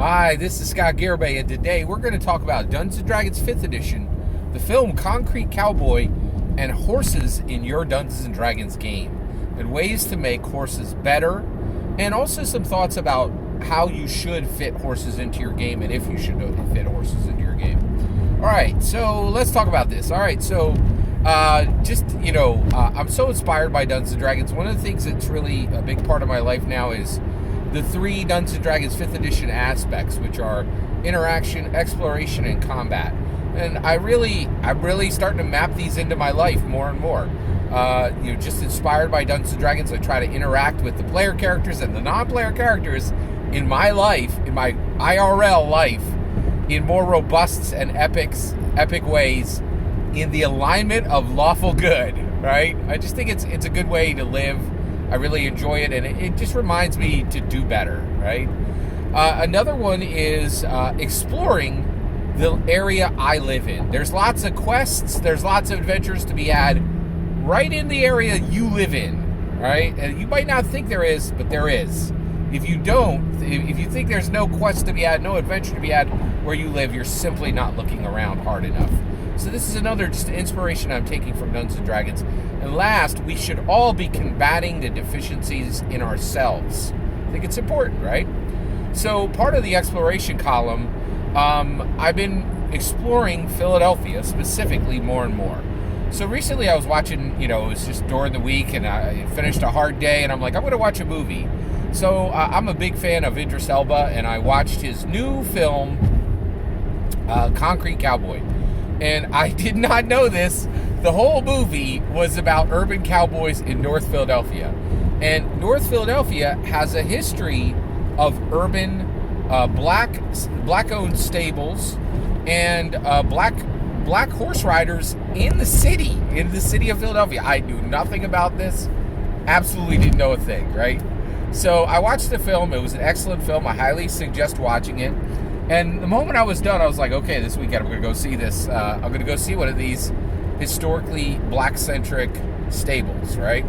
Hi, this is Scott Garibay, and today we're going to talk about Dungeons & Dragons 5th Edition, the film Concrete Cowboy, and horses in your Dungeons & Dragons game, and ways to make horses better, and also some thoughts about how you should fit horses into your game, and if you should fit horses into your game. Alright, so let's talk about this. Alright, so I'm so inspired by Dungeons & Dragons. One of the things that's really a big part of my life now is the 3 Dungeons & Dragons 5th Edition aspects, which are interaction, exploration, and combat. And I'm really starting to map these into my life more and more. Just inspired by Dungeons & Dragons, I try to interact with the player characters and the non-player characters in my life, in my IRL life, in more robust and epic ways, in the alignment of lawful good, right? I just think it's a good way to live. I really enjoy it, and it just reminds me to do better, right? Another one is exploring the area I live in. There's lots of quests, there's lots of adventures to be had right in the area you live in, right? And you might not think there is, but there is. If you think there's no quest to be had, no adventure to be had where you live, you're simply not looking around hard enough. So this is another just inspiration I'm taking from Dungeons & Dragons. And last, we should all be combating the deficiencies in ourselves. I think it's important, right? So part of the exploration column, I've been exploring Philadelphia specifically more and more. So recently I was watching, it was just during the week, and I finished a hard day, and I'm like, I'm going to watch a movie. So I'm a big fan of Idris Elba, and I watched his new film, Concrete Cowboy. And I did not know this. The whole movie was about urban cowboys in North Philadelphia. And North Philadelphia has a history of urban black-owned stables and black horse riders in the city of Philadelphia. I knew nothing about this. Absolutely didn't know a thing, right? So I watched the film. It was an excellent film. I highly suggest watching it. And the moment I was done, I was like, okay, this weekend I'm going to go see this. I'm going to go see one of these historically black-centric stables, right?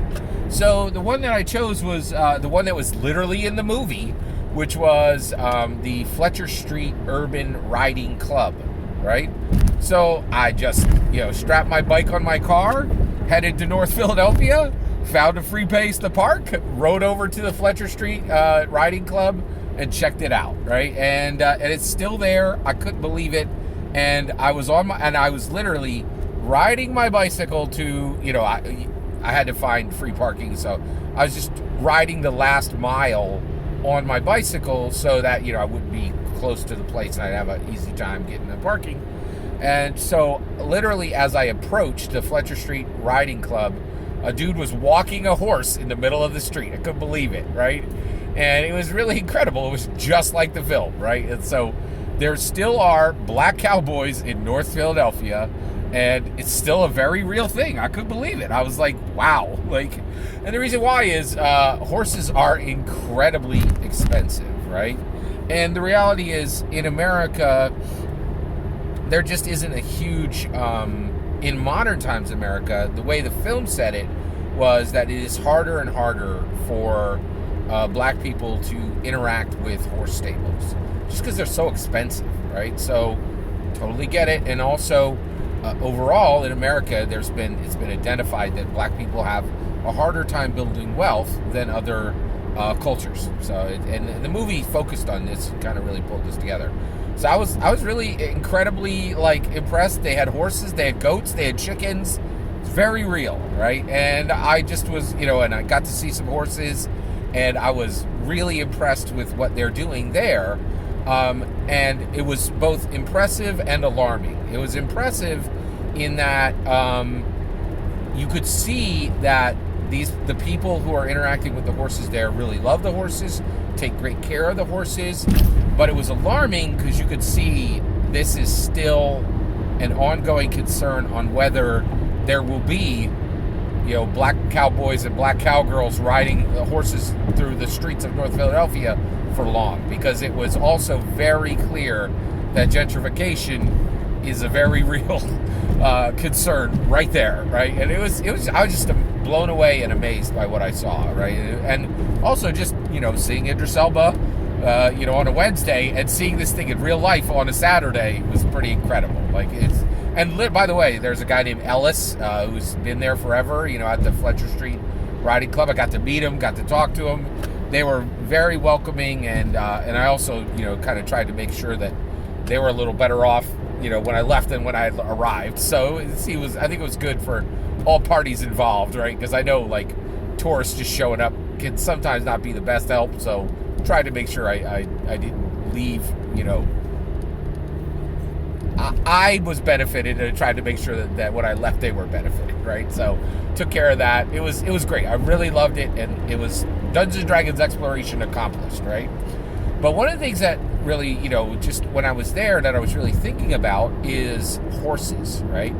So the one that I chose was the one that was literally in the movie, which was the Fletcher Street Urban Riding Club, right? So I just, strapped my bike on my car, headed to North Philadelphia, found a free place to park, rode over to the Fletcher Street Riding Club, and checked it out, right? And it's still there. I couldn't believe it. And I was literally riding my bicycle to, I had to find free parking, so I was just riding the last mile on my bicycle so that, I wouldn't be close to the place and I'd have an easy time getting the parking. And so literally as I approached the Fletcher Street Riding Club, a dude was walking a horse in the middle of the street. I couldn't believe it, right? And it was really incredible. It was just like the film, right? And so there still are black cowboys in North Philadelphia, and it's still a very real thing. I couldn't believe it. I was like, wow. And the reason why is horses are incredibly expensive, right? And the reality is, in America, there just isn't a huge, in modern times America, the way the film said it was that it is harder and harder for black people to interact with horse stables just because they're so expensive, right? So totally get it. And also overall in America, it's been identified that black people have a harder time building wealth than other cultures. So and the movie focused on this, kind of really pulled this together. So I was really incredibly impressed. They had horses, they had goats, they had chickens. It's very real, right? And I just was, and I got to see some horses, and I was really impressed with what they're doing there. And it was both impressive and alarming. It was impressive in that you could see that the people who are interacting with the horses there really love the horses, take great care of the horses. But it was alarming because you could see this is still an ongoing concern on whether there will be black cowboys and black cowgirls riding horses through the streets of North Philadelphia for long, because it was also very clear that gentrification is a very real concern right there, right? And I was just blown away and amazed by what I saw, right? And also just seeing Idris Elba on a Wednesday, and seeing this thing in real life on a Saturday was pretty incredible. Like it's, and by the way, there's a guy named Ellis who's been there forever. At the Fletcher Street Riding Club. I got to meet him, got to talk to him. They were very welcoming, and I also kind of tried to make sure that they were a little better off when I left than when I arrived. So I think it was good for all parties involved, right? Because I know like tourists just showing up can sometimes not be the best help. So tried to make sure I didn't leave. I was benefited, and I tried to make sure that when I left they were benefited, right? So took care of that. It was great. I really loved it, and it was Dungeons & Dragons exploration accomplished, right? But one of the things that really, just when I was there that I was really thinking about is horses, right?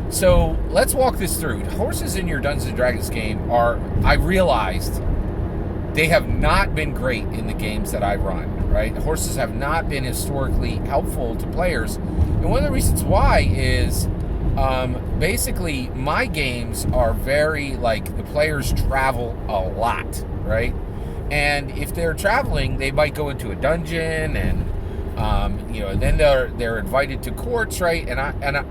So let's walk this through. Horses in your Dungeons & Dragons game I realized they have not been great in the games that I run, right? Horses have not been historically helpful to players. And one of the reasons why is basically my games are very, like, the players travel a lot, right? And if they're traveling, they might go into a dungeon, and then they're invited to courts, right? And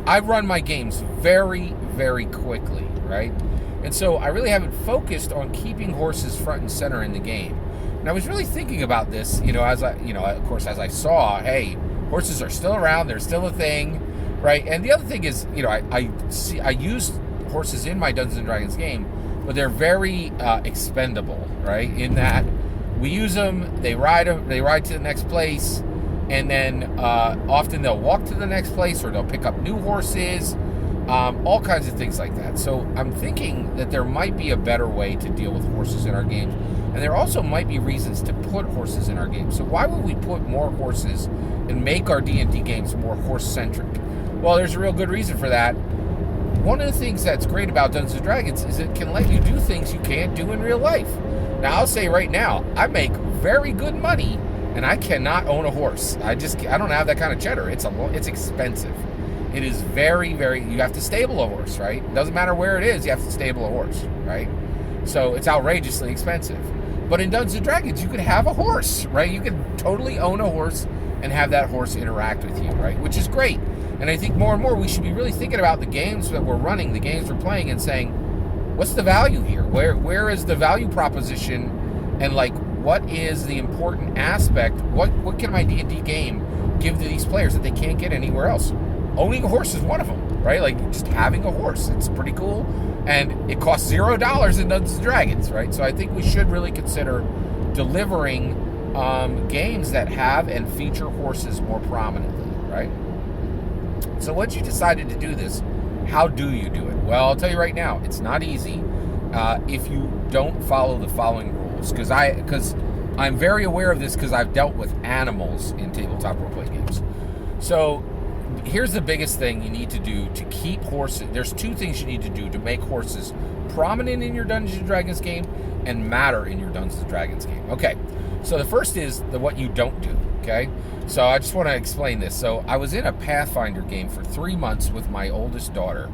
I run my games very, very quickly, right? And so I really haven't focused on keeping horses front and center in the game. And I was really thinking about this, as I saw, hey, horses are still around, they're still a thing, right? And the other thing is, I use horses in my Dungeons & Dragons game, but they're very expendable, right? In that we use them, they ride to the next place, and then often they'll walk to the next place, or they'll pick up new horses, all kinds of things like that. So I'm thinking that there might be a better way to deal with horses in our games, and there also might be reasons to put horses in our games. So why would we put more horses and make our D&D games more horse-centric? Well, there's a real good reason for that. One of the things that's great about Dungeons & Dragons is it can let you do things you can't do in real life. Now, I'll say right now, I make very good money, and I cannot own a horse. I don't have that kind of cheddar. It's expensive. It is very, very, you have to stable a horse, right? It doesn't matter where it is, you have to stable a horse, right? So it's outrageously expensive. But in Dungeons & Dragons, you could have a horse, right? You could totally own a horse and have that horse interact with you, right? Which is great. And I think more and more we should be really thinking about the games that we're running, the games we're playing, and saying, what's the value here? Where is the value proposition? And like, what is the important aspect? What can my D&D game give to these players that they can't get anywhere else? Owning a horse is one of them, right? Like just having a horse, it's pretty cool. And it costs $0 in Dungeons & Dragons, right? So I think we should really consider delivering games that have and feature horses more prominently, right? So once you decided to do this, how do you do it? Well, I'll tell you right now, it's not easy if you don't follow the following rules. Because I'm very aware of this because I've dealt with animals in tabletop role-playing games. So here's the biggest thing you need to do to keep horses. There's two things you need to do to make horses prominent in your Dungeons & Dragons game and matter in your Dungeons & Dragons game. Okay, so the first is what you don't do, okay? So I just want to explain this. So I was in a Pathfinder game for 3 months with my oldest daughter,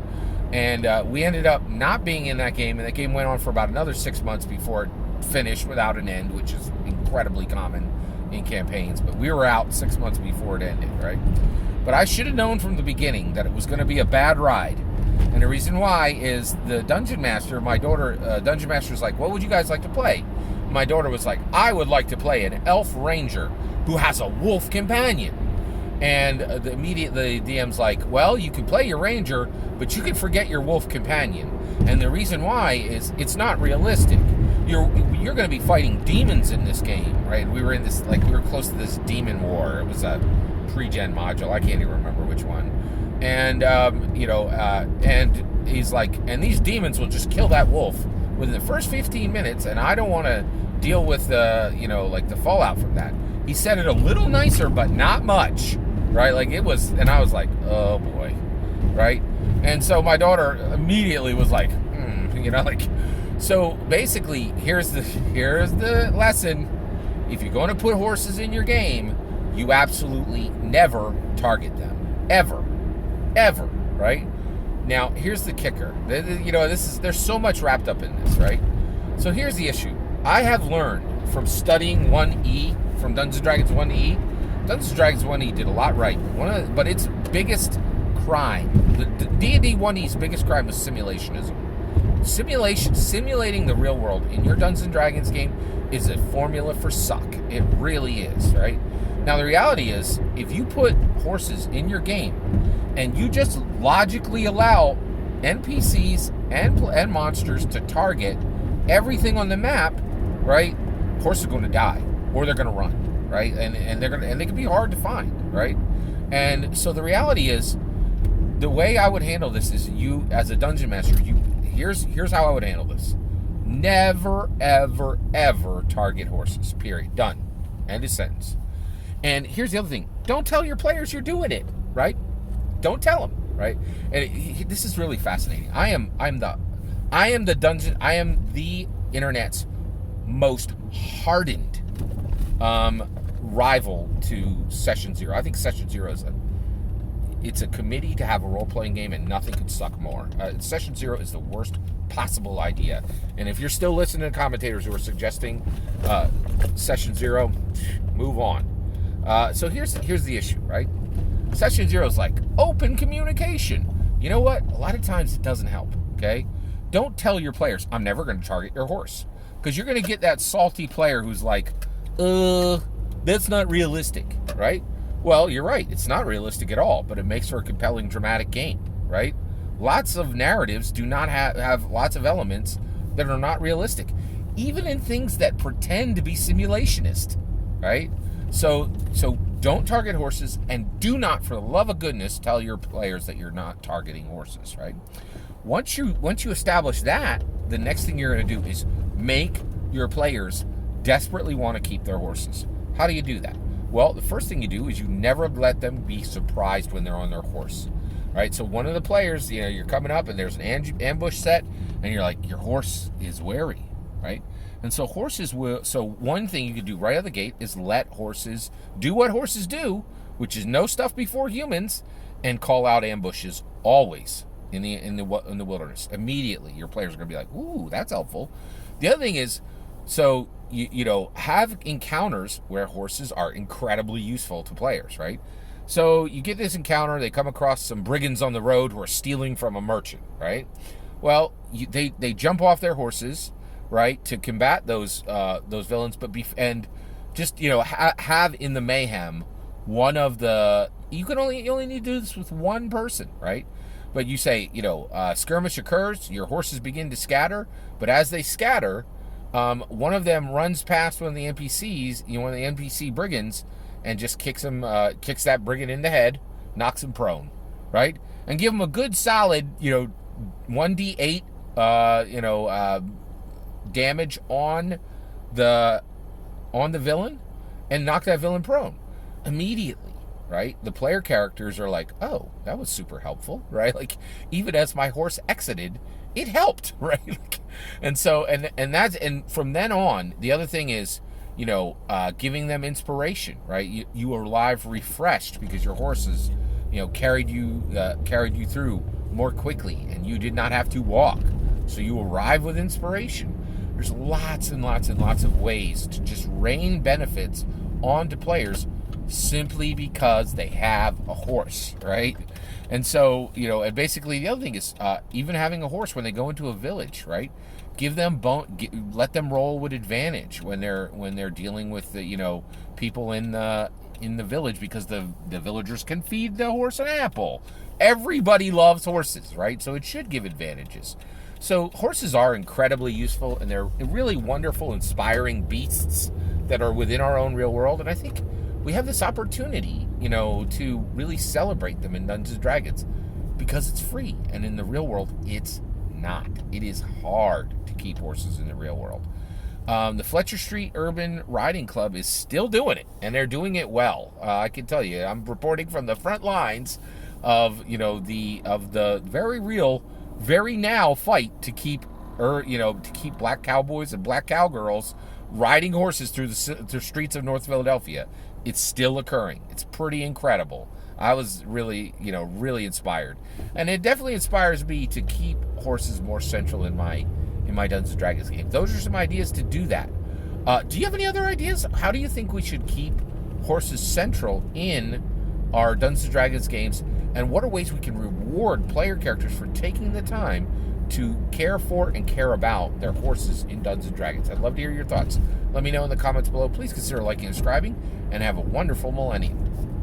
and we ended up not being in that game, and that game went on for about another 6 months before it finished without an end, which is incredibly common in campaigns, but we were out 6 months before it ended, right? But I should have known from the beginning that it was going to be a bad ride. And the reason why is the Dungeon Master, my daughter, Dungeon Master's like, what would you guys like to play? My daughter was like, I would like to play an elf ranger who has a wolf companion. And the DM's like, well, you can play your ranger, but you can forget your wolf companion. And the reason why is it's not realistic. You're going to be fighting demons in this game, right? We were close to this demon war. It was a pre-gen module. I can't even remember which one. And and he's like, and these demons will just kill that wolf within the first 15 minutes, and I don't want to deal with the fallout from that. He said it a little nicer, but not much, right? Like it was, and I was like, oh boy, right? And so my daughter immediately was like, so basically, here's the lesson. If you're going to put horses in your game, you absolutely never target them, ever, right? Now, here's the kicker. There's so much wrapped up in this, right? So here's the issue. I have learned from studying 1E, from Dungeons & Dragons 1E, Dungeons & Dragons 1E did a lot right. But its biggest crime, the D&D 1E's biggest crime was simulationism. Simulating the real world in your Dungeons & Dragons game is a formula for suck. It really is, right? Now, the reality is, if you put horses in your game and you just logically allow NPCs and monsters to target everything on the map, right? Horses are going to die, or they're going to run, right? And they can be hard to find, right? And so the reality is, the way I would handle this is, you as a dungeon master, here's how I would handle this. Never, ever, ever target horses. Period. Done. End of sentence. And here's the other thing: don't tell your players you're doing it, right? Don't tell them, right? And this is really fascinating. I am the internet's most hardened rival to Session Zero. I think Session Zero it's a committee to have a role-playing game, and nothing could suck more. Session Zero is the worst possible idea. And if you're still listening to commentators who are suggesting Session Zero, move on. So here's the issue, right? Session Zero is like open communication. You know what? A lot of times it doesn't help, okay? Don't tell your players, I'm never going to target your horse. Because you're going to get that salty player who's like, that's not realistic, right? Well, you're right. It's not realistic at all, but it makes for a compelling, dramatic game, right? Lots of narratives do not have lots of elements that are not realistic, even in things that pretend to be simulationist, right? So don't target horses, and do not, for the love of goodness, tell your players that you're not targeting horses, right? Once you establish that, the next thing you're going to do is make your players desperately want to keep their horses. How do you do that? Well, the first thing you do is you never let them be surprised when they're on their horse, right? So one of the players, you're coming up and there's an ambush set, and you're like, your horse is wary, right? And so one thing you can do right out of the gate is let horses do what horses do, which is know stuff before humans, and call out ambushes always in the wilderness. Immediately, your players are going to be like, ooh, that's helpful. The other thing is, so have encounters where horses are incredibly useful to players, right? So you get this encounter, they come across some brigands on the road who are stealing from a merchant, right? Well, they jump off their horses, right, to combat those villains, have in the mayhem one of the, you only need to do this with one person, right? But you say, skirmish occurs, your horses begin to scatter, but as they scatter, one of them runs past one of the NPCs, one of the NPC brigands, and just kicks that brigand in the head, knocks him prone, right? And give him a good solid, 1d8, damage on the villain, and knock that villain prone immediately, right? The player characters are like, oh, that was super helpful, right? Like, even as my horse exited, it helped, right? And so, and from then on, the other thing is, giving them inspiration, right? You arrive refreshed because your horses, carried you through more quickly, and you did not have to walk. So you arrive with inspiration. There's lots and lots and lots of ways to just rain benefits onto players simply because they have a horse, right? And so, and basically the other thing is, even having a horse when they go into a village, right? Let them roll with advantage when they're dealing with the, people in the village, because the villagers can feed the horse an apple. Everybody loves horses, right? So it should give advantages. So horses are incredibly useful, and they're really wonderful, inspiring beasts that are within our own real world. And I think we have this opportunity, to really celebrate them in Dungeons & Dragons, because it's free, and in the real world, it's not. It is hard to keep horses in the real world. The Fletcher Street Urban Riding Club is still doing it, and they're doing it well. I can tell you, I'm reporting from the front lines of the very real, very now fight to keep black cowboys and black cowgirls riding horses through the streets of North Philadelphia. It's still occurring. It's pretty incredible. I was really inspired, and it definitely inspires me to keep horses more central in my Dungeons & Dragons game. Those are some ideas to do that. Do you have any other ideas? How do you think we should keep horses central in our Dungeons & Dragons games? And what are ways we can reward player characters for taking the time to care for and care about their horses in Dungeons & Dragons? I'd love to hear your thoughts. Let me know in the comments below. Please consider liking and subscribing, and have a wonderful millennium.